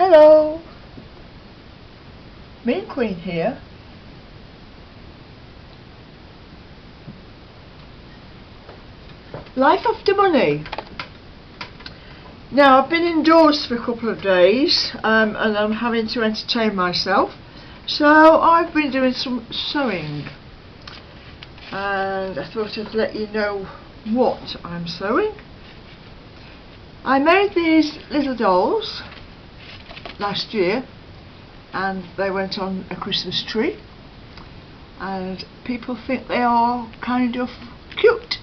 Hello, Mean Queen here. Life after money. Now I've been indoors for a couple of days and I'm having to entertain myself, so I've been doing some sewing and I thought I'd let you know what I'm sewing. I made these little dolls last year and they went on a Christmas tree and people think they are kind of cute.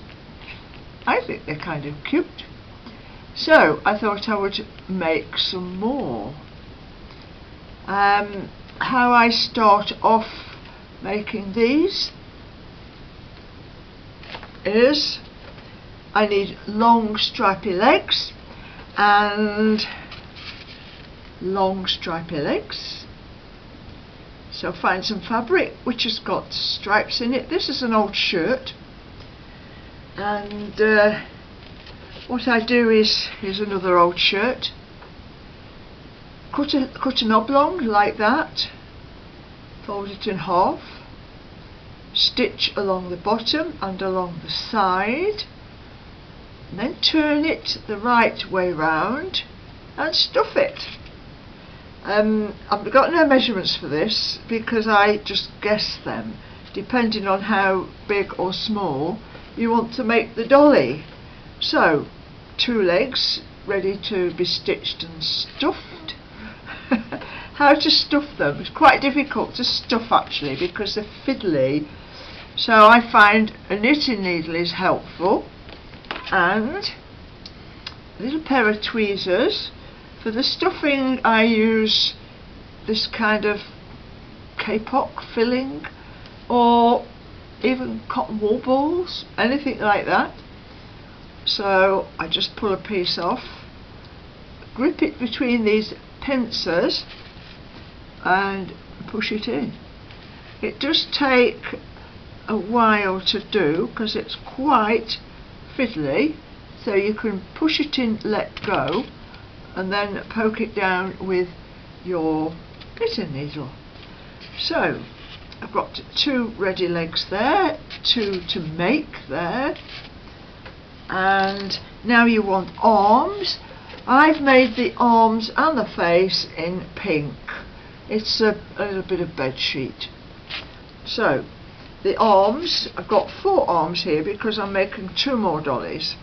I think they're kind of cute. So I thought I would make some more. How I start off making these is I need long stripy legs and long stripy legs. So find some fabric which has got stripes in it. This is an old shirt, and what I do is, here's another old shirt, cut an oblong like that, fold it in half, stitch along the bottom and along the side, and then turn it the right way round and stuff it. I've got no measurements for this because I just guess them depending on how big or small you want to make the dolly. So 2 legs ready to be stitched and stuffed. How to stuff them? It's quite difficult to stuff actually because they're fiddly, so I find a knitting needle is helpful and a little pair of tweezers. For the stuffing I use this kind of kapok filling or even cotton wool balls, anything like that. So I just pull a piece off, grip it between these pincers and push it in. It does take a while to do because it's quite fiddly, so you can push it in, let go, and then poke it down with your knitting needle. So I've got 2 ready legs there, 2 to make there, and now you want arms. I've made the arms and the face in pink. It's a little bit of bed sheet. So the arms, I've got 4 arms here because I'm making 2 more dollies.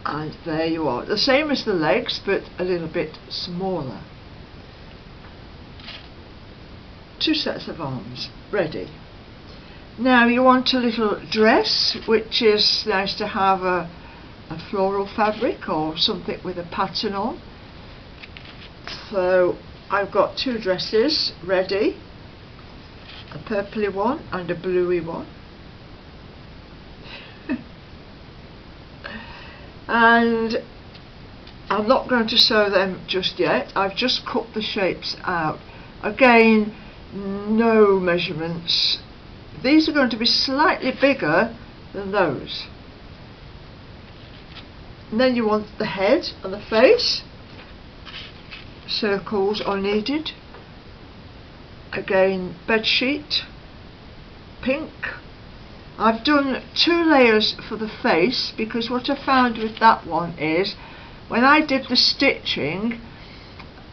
And there you are, the same as the legs but a little bit smaller. 2 sets of arms ready. Now you want a little dress, which is nice to have a floral fabric or something with a pattern on. So I've got 2 dresses ready, a purpley one and a bluey one. And I'm not going to sew them just yet. I've just cut the shapes out. Again, no measurements. These are going to be slightly bigger than those. And then you want the head and the face. Circles are needed. Again, bed sheet, pink. I've done 2 layers for the face because what I found with that one is when I did the stitching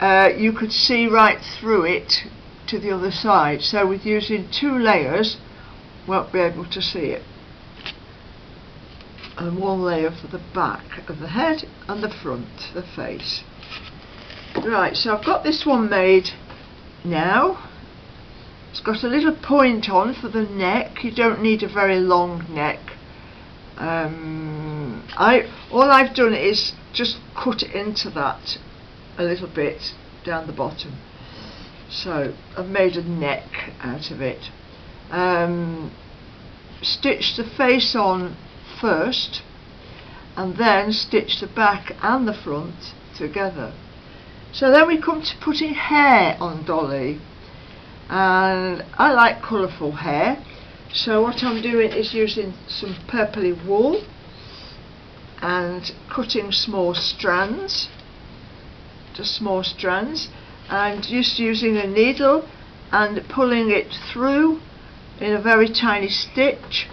you could see right through it to the other side, so with using 2 layers won't be able to see it. And 1 layer for the back of the head and the front, the face. Right, so I've got this one made now. It's got a little point on for the neck. You don't need a very long neck. All I've done is just cut into that a little bit down the bottom. So I've made a neck out of it. Stitch the face on first and then stitch the back and the front together. So then we come to putting hair on Dolly. And I like colourful hair, so what I'm doing is using some purpley wool and cutting small strands the small strands, and just using a needle and pulling it through in a very tiny stitch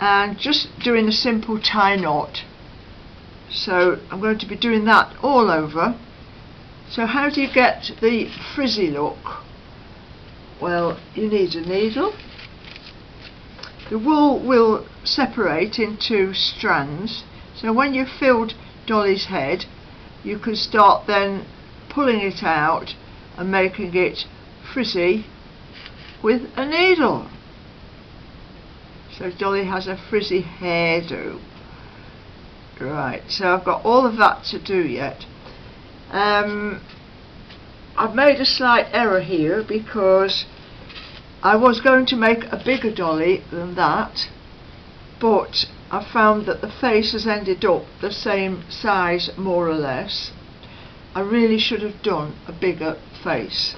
and just doing a simple tie knot. So I'm going to be doing that all over. So how do you get the frizzy look? Well, you need a needle. The wool will separate into strands, so when you've filled Dolly's head you can start then pulling it out and making it frizzy with a needle. So Dolly has a frizzy hairdo. Right, so I've got all of that to do yet. I've made a slight error here because I was going to make a bigger dolly than that, but I found that the face has ended up the same size more or less. I really should have done a bigger face,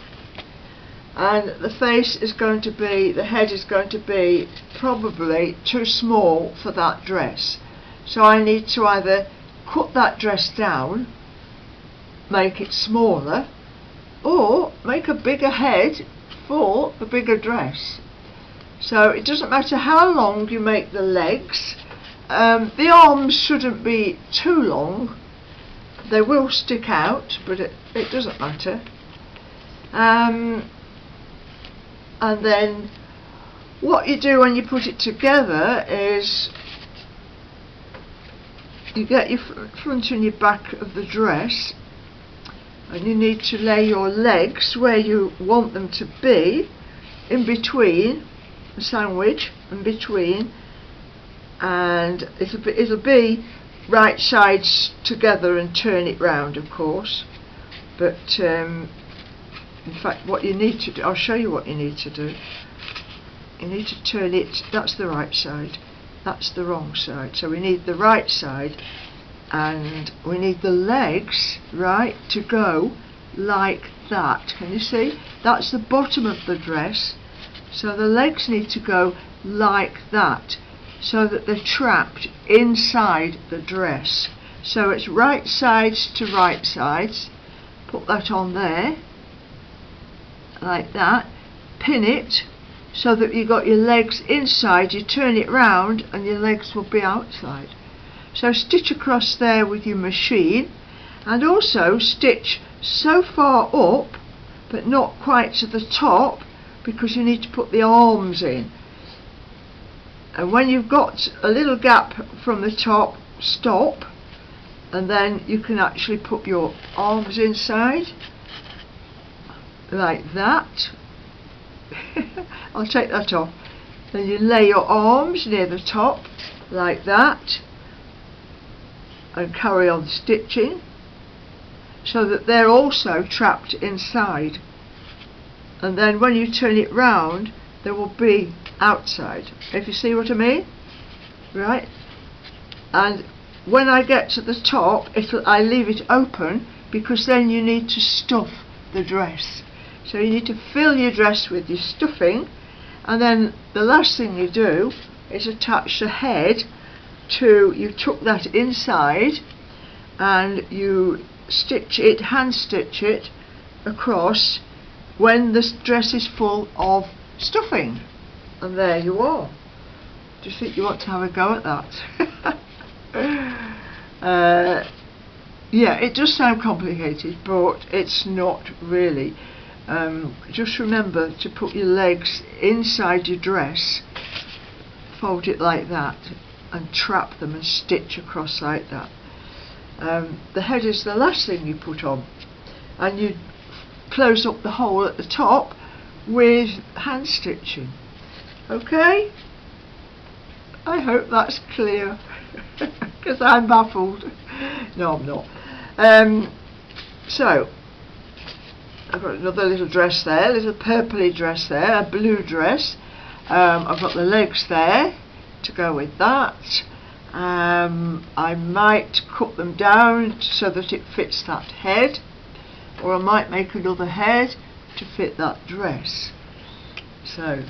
and the face is going to be, the head is going to be probably too small for that dress, so I need to either cut that dress down, make it smaller, or make a bigger head for a bigger dress. So it doesn't matter how long you make the legs. The arms shouldn't be too long. They will stick out, but it doesn't matter. And then what you do when you put it together is you get your front and your back of the dress, and you need to lay your legs where you want them to be, in between, a sandwich in between, and it'll be right sides together, and turn it round of course, but in fact what you need to do, I'll show you what you need to do. You need to turn it, that's the right side, that's the wrong side, so we need the right side, and we need the legs right to go like that. Can you see? That's the bottom of the dress, so the legs need to go like that, so that they're trapped inside the dress. So it's right sides to right sides. Put that on there like that, pin it so that you've got your legs inside, you turn it round and your legs will be outside. So stitch across there with your machine, and also stitch so far up but not quite to the top, because you need to put the arms in. And when you've got a little gap from the top, stop, and then you can actually put your arms inside like that. I'll take that off. Then you lay your arms near the top like that, and carry on stitching so that they're also trapped inside, and then when you turn it round they will be outside, if you see what I mean. Right, and when I get to the top I leave it open, because then you need to stuff the dress. So you need to fill your dress with your stuffing, and then the last thing you do is attach the head to, you tuck that inside and you stitch it, hand stitch it across when the dress is full of stuffing, and there you are. Do you think you want to have a go at that? Yeah, it does sound complicated, but it's not really. Just remember to put your legs inside your dress, fold it like that, and trap them and stitch across like that. The head is the last thing you put on, and you close up the hole at the top with hand stitching. Okay, I hope that's clear, because I'm baffled. No, I'm not. So I've got another little dress there, a little purpley dress there, a blue dress. I've got the legs there to go with that. I might cut them down so that it fits that head, or I might make another head to fit that dress. So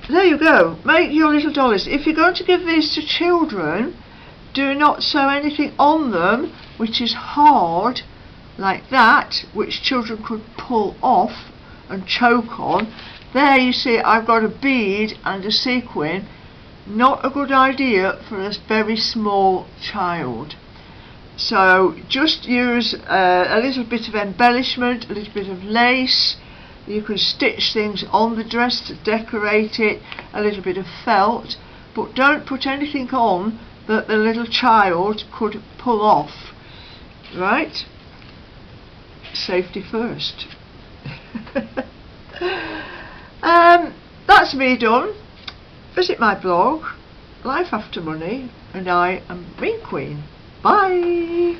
there you go, make your little dollies. If you're going to give these to children, do not sew anything on them which is hard like that, which children could pull off and choke on. There you see I've got a bead and a sequin. Not a good idea for a very small child. So just use a little bit of embellishment, a little bit of lace. You can stitch things on the dress to decorate it, a little bit of felt, but don't put anything on that the little child could pull off. Right? Safety first. That's me done. Visit my blog, Life After Money, and I am Ring Queen. Bye!